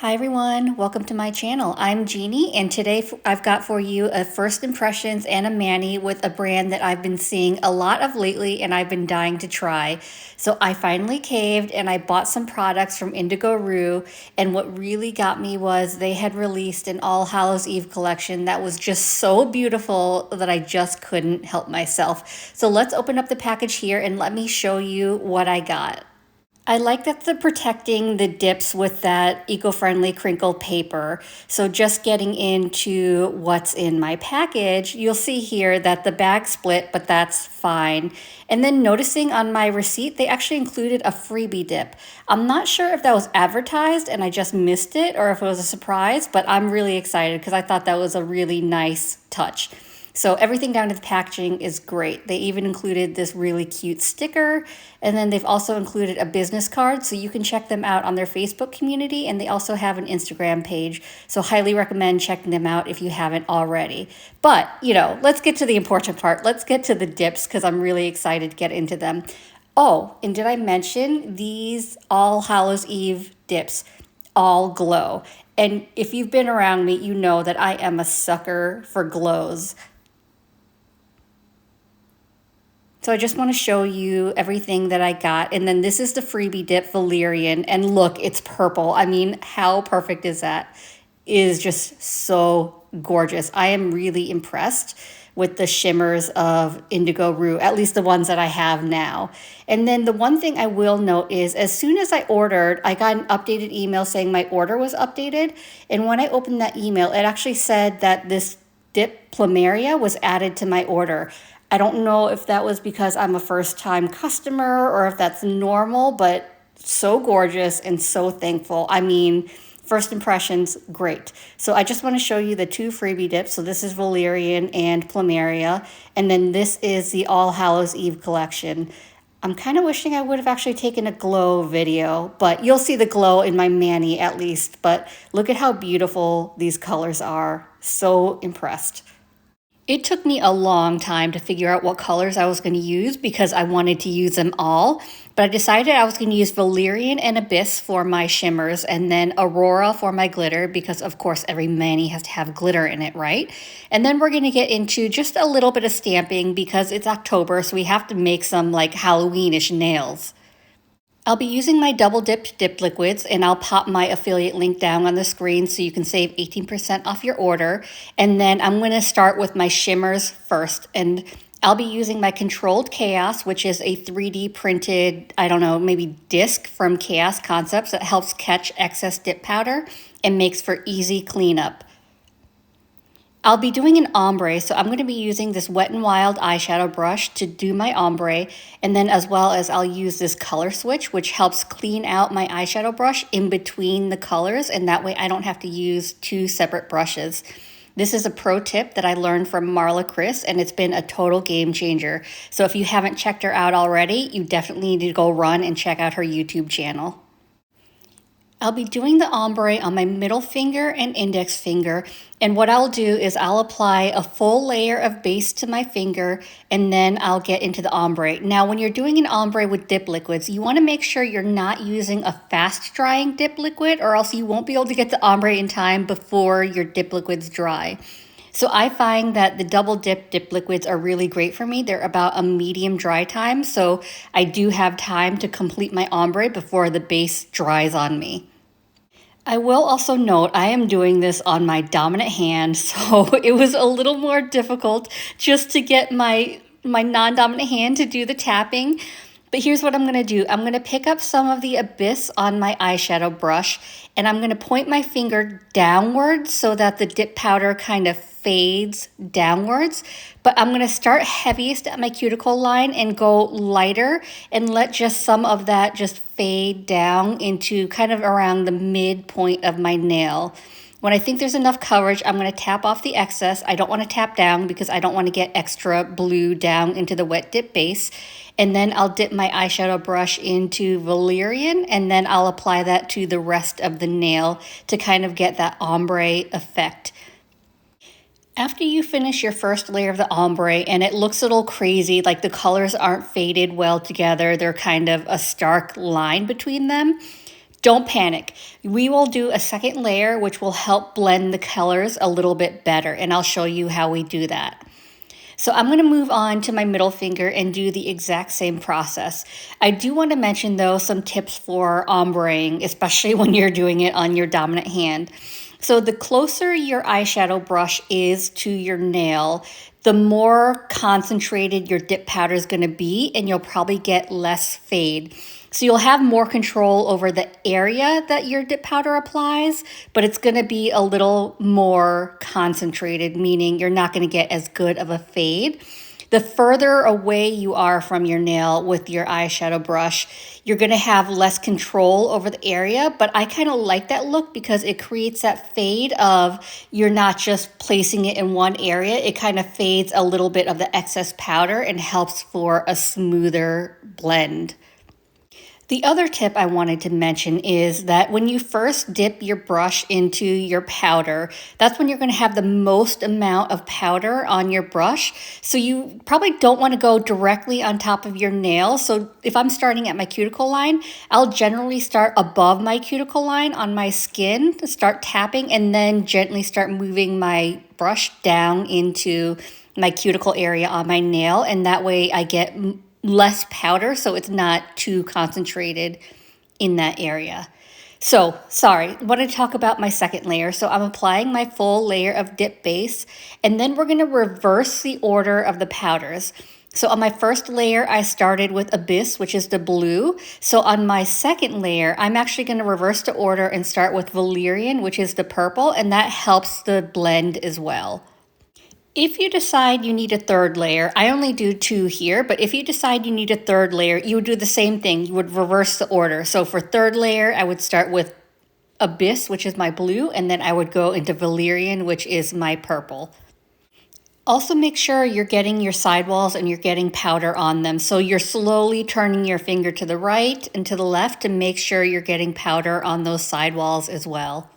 Hi everyone, welcome to my channel. I'm Jeannie and today I've got for you a first impressions and a mani with a brand that I've been seeing a lot of lately and I've been dying to try. So I finally caved and I bought some products from Indigo Rue, and what really got me was they had released an All Hallows Eve collection that was just so beautiful that I just couldn't help myself. So let's open up the package here and let me show you what I got. I like that they're protecting the dips with that eco-friendly crinkle paper. So just getting into what's in my package, you'll see here that the bag split, but that's fine. And then noticing on my receipt, they actually included a freebie dip. I'm not sure if that was advertised and I just missed it or if it was a surprise, but I'm really excited because I thought that was a really nice touch. So everything down to the packaging is great. They even included this really cute sticker, and then they've also included a business card, so you can check them out on their Facebook community, and they also have an Instagram page, so highly recommend checking them out if you haven't already. But, let's get to the important part. Let's get to the dips because I'm really excited to get into them. Oh, and did I mention these All Hallows Eve dips all glow? And if you've been around me, you know that I am a sucker for glows. So I just want to show you everything that I got. And then this is the freebie dip, Valerian. And look, it's purple. I mean, how perfect is that? It is just so gorgeous. I am really impressed with the shimmers of Indigo Rue, at least the ones that I have now. And then the one thing I will note is as soon as I ordered, I got an updated email saying my order was updated. And when I opened that email, it actually said that this dip Plumeria was added to my order. I don't know if that was because I'm a first-time customer or if that's normal, but so gorgeous and so thankful. I mean, first impressions, great. So I just want to show you the two freebie dips. So this is Valerian and Plumeria, and then this is the All Hallows Eve collection. I'm kind of wishing I would have actually taken a glow video, but you'll see the glow in my mani at least. But look at how beautiful these colors are. So impressed. It took me a long time to figure out what colors I was going to use because I wanted to use them all, but I decided I was going to use Valerian and Abyss for my shimmers and then Aurora for my glitter because of course every mani has to have glitter in it, right? And then we're going to get into just a little bit of stamping because it's October, so we have to make some like Halloweenish nails. I'll be using my double dipped dip liquids, and I'll pop my affiliate link down on the screen so you can save 18% off your order. And then I'm going to start with my shimmers first, and I'll be using my Controlled Chaos, which is a 3D printed, I don't know, maybe disc from Chaos Concepts that helps catch excess dip powder and makes for easy cleanup. I'll be doing an ombre, so I'm going to be using this Wet n Wild eyeshadow brush to do my ombre, and then as well as I'll use this color switch, which helps clean out my eyeshadow brush in between the colors, and that way I don't have to use two separate brushes. This is a pro tip that I learned from Marla Chris, and it's been a total game changer. So if you haven't checked her out already, you definitely need to go run and check out her YouTube channel. I'll be doing the ombre on my middle finger and index finger, and what I'll do is I'll apply a full layer of base to my finger and then I'll get into the ombre. Now when you're doing an ombre with dip liquids, you want to make sure you're not using a fast drying dip liquid or else you won't be able to get the ombre in time before your dip liquids dry. So I find that the double dip liquids are really great for me. They're about a medium dry time, so I do have time to complete my ombre before the base dries on me. I will also note I am doing this on my dominant hand, so it was a little more difficult just to get my non-dominant hand to do the tapping. But here's what I'm going to do. I'm going to pick up some of the Abyss on my eyeshadow brush, and I'm going to point my finger downwards so that the dip powder kind of fades downwards. But I'm going to start heaviest at my cuticle line and go lighter and let just some of that just fade down into kind of around the midpoint of my nail. When I think there's enough coverage, I'm going to tap off the excess. I don't want to tap down because I don't want to get extra blue down into the wet dip base. And then I'll dip my eyeshadow brush into Valerian, and then I'll apply that to the rest of the nail to kind of get that ombre effect. After you finish your first layer of the ombre and it looks a little crazy, like the colors aren't faded well together, they're kind of a stark line between them, Don't panic. We will do a second layer, which will help blend the colors a little bit better, and I'll show you how we do that. So I'm going to move on to my middle finger and do the exact same process. I do want to mention though some tips for ombreing, especially when you're doing it on your dominant hand. So the closer your eyeshadow brush is to your nail, the more concentrated your dip powder is going to be, and you'll probably get less fade. So you'll have more control over the area that your dip powder applies, but it's going to be a little more concentrated, meaning you're not going to get as good of a fade. The further away you are from your nail with your eyeshadow brush, you're going to have less control over the area, but I kind of like that look because it creates that fade of you're not just placing it in one area. It kind of fades a little bit of the excess powder and helps for a smoother blend. The other tip I wanted to mention is that when you first dip your brush into your powder, that's when you're going to have the most amount of powder on your brush. So you probably don't want to go directly on top of your nail. So if I'm starting at my cuticle line, I'll generally start above my cuticle line on my skin to start tapping, and then gently start moving my brush down into my cuticle area on my nail. And that way I get less powder, so it's not too concentrated in that area. So, sorry, I want to talk about my second layer. So I'm applying my full layer of dip base, and then we're going to reverse the order of the powders. So on my first layer, I started with Abyss, which is the blue. So on my second layer, I'm actually going to reverse the order and start with Valerian, which is the purple, and that helps the blend as well. If you decide you need a third layer, I only do 2 here, but if you decide you need a third layer, you would do the same thing. You would reverse the order. So for third layer, I would start with Abyss, which is my blue, and then I would go into Valerian, which is my purple. Also make sure you're getting your sidewalls and you're getting powder on them. So you're slowly turning your finger to the right and to the left to make sure you're getting powder on those sidewalls as well.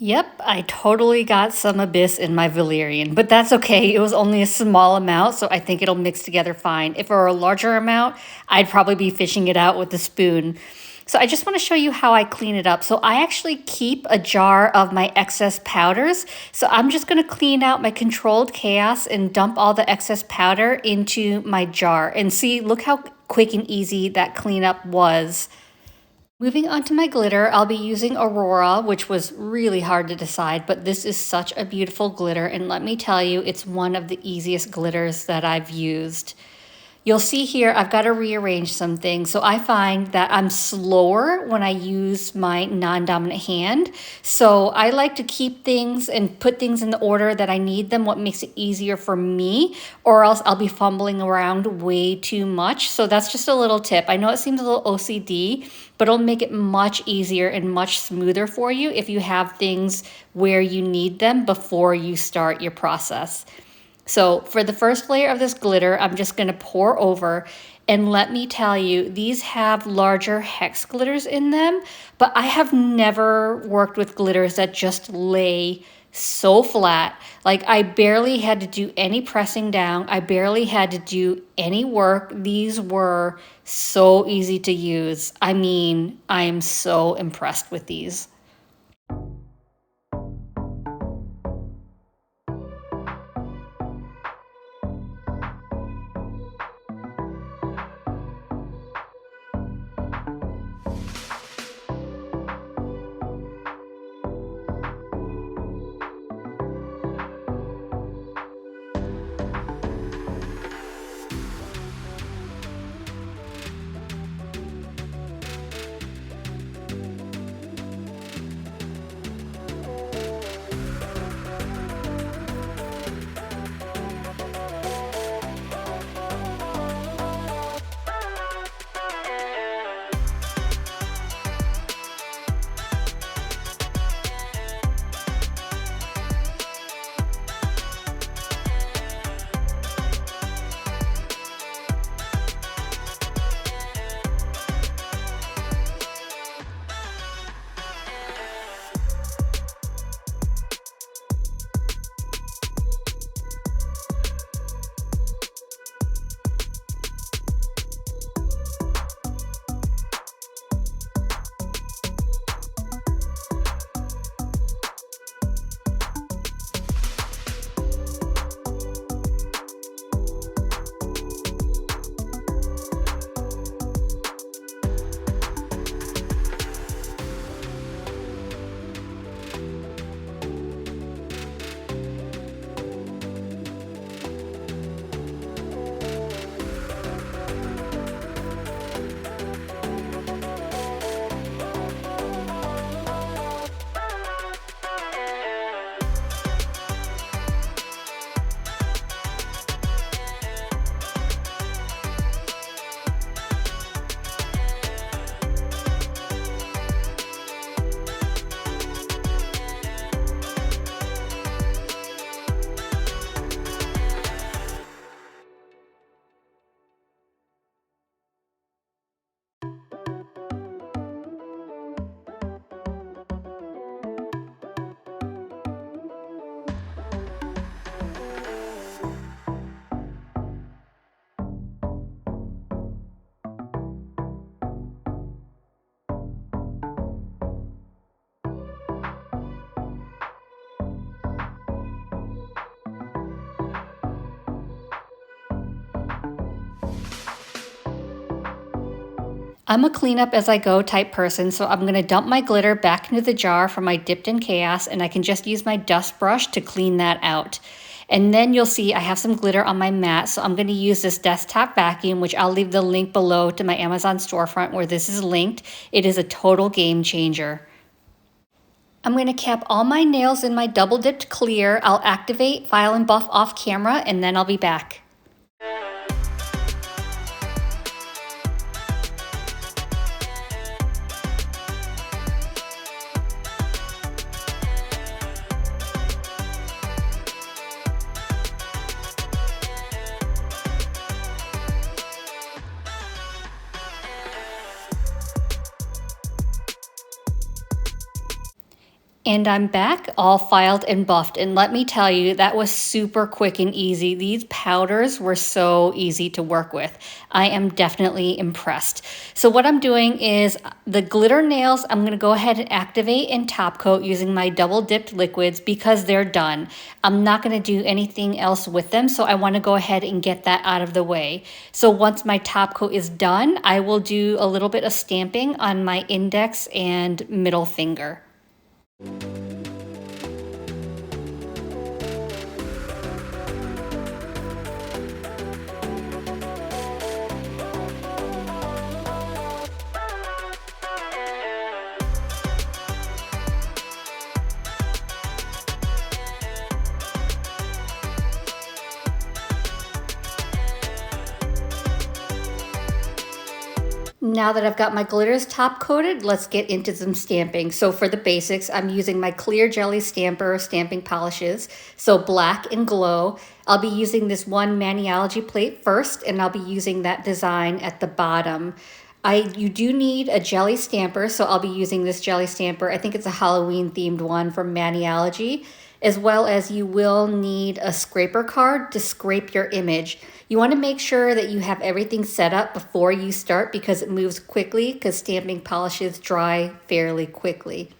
Yep, I totally got some Abyss in my Valerian, but that's okay. It was only a small amount, so I think it'll mix together fine. If it were a larger amount, I'd probably be fishing it out with a spoon. So I just want to show you how I clean it up. So I actually keep a jar of my excess powders. So I'm just going to clean out my controlled chaos and dump all the excess powder into my jar. And see, look how quick and easy that cleanup was. Moving on to my glitter, I'll be using Aurora, which was really hard to decide, but this is such a beautiful glitter, and let me tell you, it's one of the easiest glitters that I've used. You'll see here, I've got to rearrange some things. So I find that I'm slower when I use my non-dominant hand. So I like to keep things and put things in the order that I need them, what makes it easier for me, or else I'll be fumbling around way too much. So that's just a little tip. I know it seems a little OCD, but it'll make it much easier and much smoother for you if you have things where you need them before you start your process. So for the first layer of this glitter, I'm just going to pour over, and let me tell you, these have larger hex glitters in them, but I have never worked with glitters that just lay so flat. Like I barely had to do any pressing down. I barely had to do any work. These were so easy to use. I mean, I am so impressed with these. I'm a cleanup as I go type person, so I'm going to dump my glitter back into the jar from my Dipp'd in Chaos, and I can just use my dust brush to clean that out. And then you'll see I have some glitter on my mat, so I'm going to use this desktop vacuum, which I'll leave the link below to my Amazon storefront where this is linked. It is a total game changer. I'm going to cap all my nails in my double dipped clear. I'll activate, file, and buff off camera, and then I'll be back. And I'm back all filed and buffed, and let me tell you, that was super quick and easy. These powders were so easy to work with. I am definitely impressed. So what I'm doing is the glitter nails, I'm going to go ahead and activate and top coat using my double dipped liquids because they're done. I'm not going to do anything else with them, so I want to go ahead and get that out of the way. So once my top coat is done, I will do a little bit of stamping on my index and middle finger. Now that I've got my glitters top coated, let's get into some stamping. So for the basics, I'm using my clear jelly stamper stamping polishes, so black and glow. I'll be using this one Maniology plate first, and I'll be using that design at the bottom. You do need a jelly stamper, so I'll be using this jelly stamper. I think it's a Halloween themed one from Maniology, as well as you will need a scraper card to scrape your image. You want to make sure that you have everything set up before you start because it moves quickly because stamping polishes dry fairly quickly.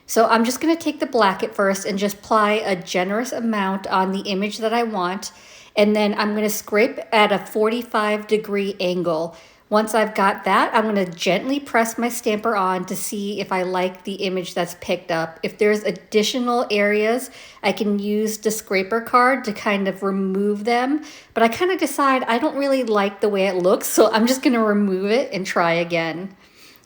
So I'm just going to take the black at first and just apply a generous amount on the image that I want. And then I'm going to scrape at a 45-degree angle. Once I've got that, I'm going to gently press my stamper on to see if I like the image that's picked up. If there's additional areas, I can use the scraper card to kind of remove them. But I kind of decide I don't really like the way it looks, so I'm just going to remove it and try again.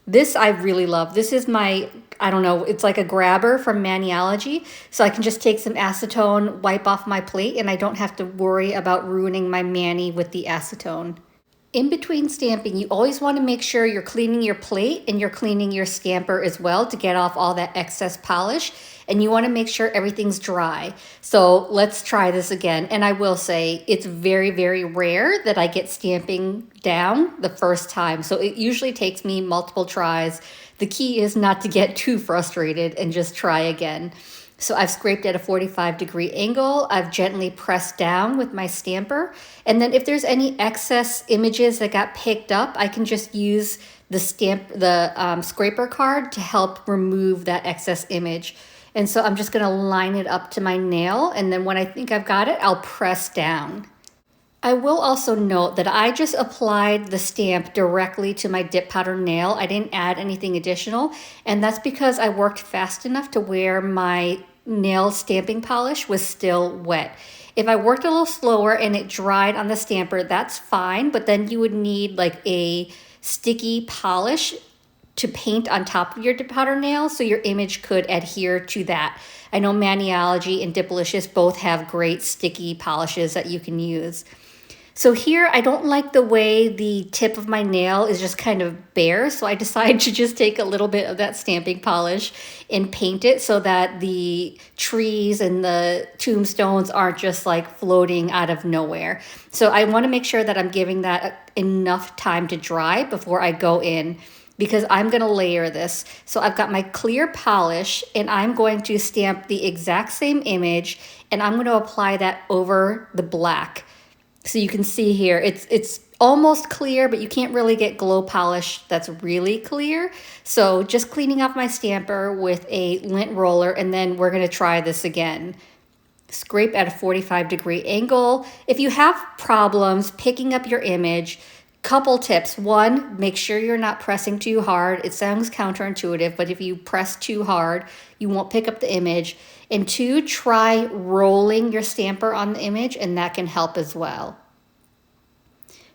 This I really love. This is my, I don't know, it's like a grabber from Maniology. So I can just take some acetone, wipe off my plate, and I don't have to worry about ruining my mani with the acetone. In between stamping, you always want to make sure you're cleaning your plate and you're cleaning your stamper as well to get off all that excess polish. And you want to make sure everything's dry. So let's try this again. And I will say it's very, very rare that I get stamping down the first time. So it usually takes me multiple tries. The key is not to get too frustrated and just try again. So I've scraped at a 45-degree angle. I've gently pressed down with my stamper. And then if there's any excess images that got picked up, I can just use the scraper card to help remove that excess image. And so I'm just going to line it up to my nail. And then when I think I've got it, I'll press down. I will also note that I just applied the stamp directly to my dip powder nail. I didn't add anything additional, and that's because I worked fast enough to where my nail stamping polish was still wet. If I worked a little slower and it dried on the stamper, that's fine, but then you would need like a sticky polish to paint on top of your dip powder nail so your image could adhere to that. I know Maniology and Dipplicious both have great sticky polishes that you can use. So here, I don't like the way the tip of my nail is just kind of bare, so I decided to just take a little bit of that stamping polish and paint it so that the trees and the tombstones aren't just like floating out of nowhere. So I want to make sure that I'm giving that enough time to dry before I go in, because I'm going to layer this. So I've got my clear polish, and I'm going to stamp the exact same image, and I'm going to apply that over the black. So you can see here, it's almost clear, but you can't really get glow polish that's really clear. So just cleaning off my stamper with a lint roller, and then we're gonna try this again. Scrape at a 45-degree angle. If you have problems picking up your image, Couple tips. One, make sure you're not pressing too hard. It sounds counterintuitive, but if you press too hard, you won't pick up the image. And two, try rolling your stamper on the image, and that can help as well.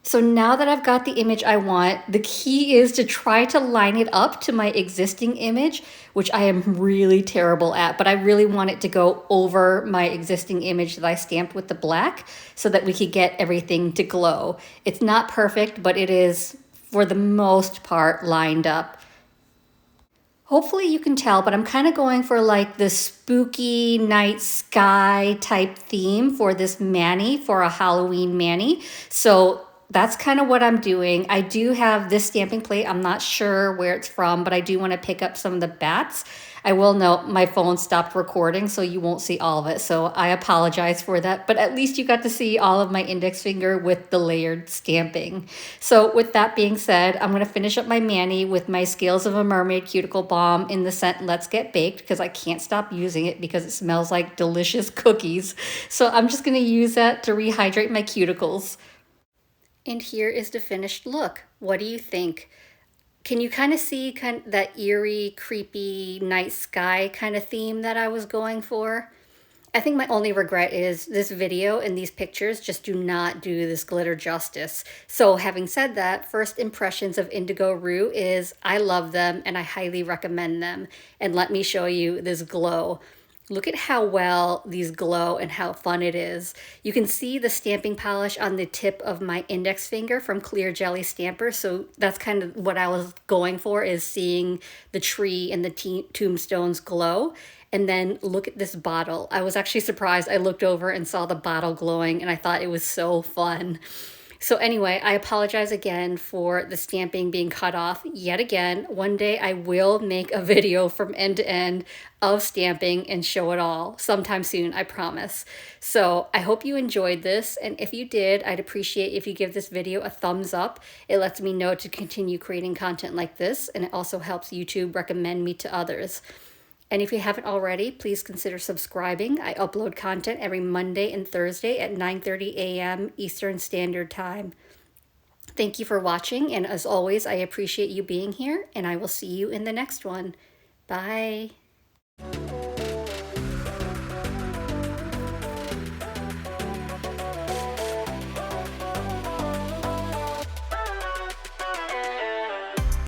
So now that I've got the image I want, the key is to try to line it up to my existing image, which I am really terrible at, but I really want it to go over my existing image that I stamped with the black so that we could get everything to glow. It's not perfect, but it is, for the most part, lined up. Hopefully you can tell, but I'm kind of going for like the spooky night sky type theme for this mani, for a Halloween mani. So that's kind of what I'm doing. I do have this stamping plate. I'm not sure where it's from, but I do want to pick up some of the bats. I will note my phone stopped recording, so you won't see all of it. So I apologize for that, but at least you got to see all of my index finger with the layered stamping. So with that being said, I'm going to finish up my mani with my Scales of a Mermaid cuticle balm in the scent Let's Get Baked, because I can't stop using it because it smells like delicious cookies. So I'm just going to use that to rehydrate my cuticles. And here is the finished look. What do you think? Can you kind of see that eerie, creepy night sky kind of theme that I was going for? I think my only regret is this video and these pictures just do not do this glitter justice. So having said that, first impressions of Indigo Rue is I love them and I highly recommend them. And let me show you this glow. Look at how well these glow and how fun it is. You can see the stamping polish on the tip of my index finger from Clear Jelly Stamper. So that's kind of what I was going for, is seeing the tree and the tombstones glow. And then look at this bottle. I was actually surprised. I looked over and saw the bottle glowing and I thought it was so fun. So anyway, I apologize again for the stamping being cut off yet again. One day I will make a video from end to end of stamping and show it all sometime soon, I promise. So I hope you enjoyed this. And if you did, I'd appreciate if you give this video a thumbs up. It lets me know to continue creating content like this. And it also helps YouTube recommend me to others. And if you haven't already, please consider subscribing. I upload content every Monday and Thursday at 9:30 a.m. Eastern Standard Time. Thank you for watching, and as always, I appreciate you being here, and I will see you in the next one. Bye.